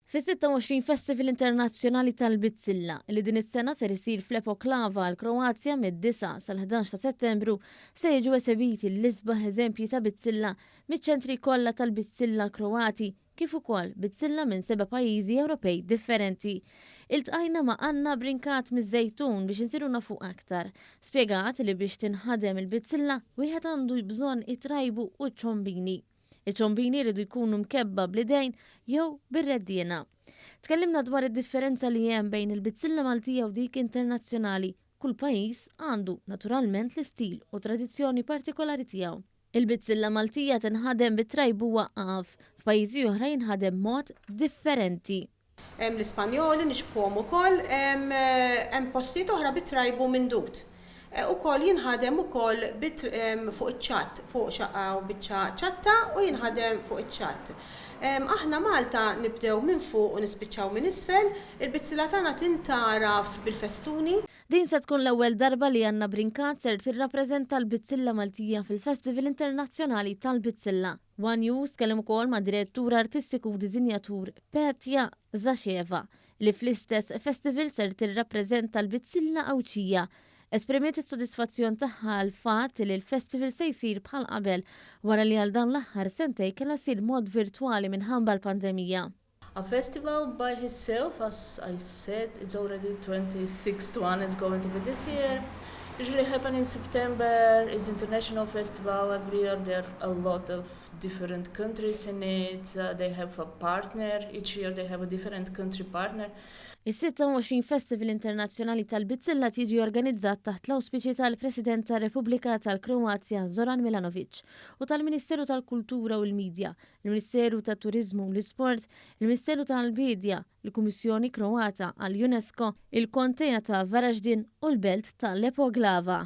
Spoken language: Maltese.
Fis-26 Festival Internazzjonali tal-Bizzilla li din is-sena ser isir fl-Epoklava l-Kroazja mid-9 sal-11 ta' Settembru se jiġu esebiti l-isbaħ eżempji ta' bizzilla miċ-ċentri kollha tal-bizzilla Kroati kif ukoll bizzilla minn 7 pajjiżi Ewropej differenti. Iltqajna ma' Anna Brinkat miż-Żejtun biex insiru nafu aktar. Spjegat li biex tinħadem il-bizzilla wieħed għandu bżonn itrajbu u ċombini. Il-ċombini jridu jkunu mkebba bl-idejn jew bir-reddiena. Tkellimna dwar id-differenza li hemm bejn il-bizzilla Maltija u dik internazzjonali. Kull pajjiż għandu naturalment l-istil u tradizzjoni partikolari tiegħu. Il-bizzilla Maltija tinħadem bit-trajbu waqqaf, f'pajjiżi oħra jinħadem mod differenti. L-Ispanjoli nixbħuhom ukoll, hemm postijiet oħra bit-trajbu minn dut. U koll jinħadem u koll fuq iċ-ċatt, fuq xaqqa u ċatta u jinħadem fuq iċ-ċatt. Aħna Malta nibdew minn fuq u nispiċċaw minn isfel, il-bizzilla tagħna tintaraf bil-festuni. Din se tkun l-ewwel darba li Anna Brinkat ser tirrappreżenta l-Bizzilla Maltija fil-Festival Internazzjonali tal-Bizzilla. One News kellem ukoll ma' direttur artistiku u diżinjatur Petja Zaxeva li fl-istess festival ser tirrappreżenta l-Bizzilla Awċija. Esprimiet is-sodisfazzjon tagħha l-fatt li l-festival se jsir bħal qabel wara li għal dan l-aħħar sentej kellha jsir mod virtwali minħabba l-pandemija. A festival by itself, as I said, it's already 26th one, it's going to be this year. Usually happen in September, it's international festival every year, there are a lot of different countries in it, they have a partner, each year they have a different country partner. Is-26 Festival Internazzjonali tal-Bizzilla tiġi organizzat taħt l-auspiċi tal-President tar-Repubblika tal-Kroazja Zoran Milanovic u tal-Ministeru tal-Kultura u l-Midja, il-Ministeru tat-Turiżmu u l-Isport, il-Ministeru tal-Bidja, il-Kummissjoni Kroata għall-UNESCO, il-Kontea ta' Varaġdin u l-Belt tal-Epoglava.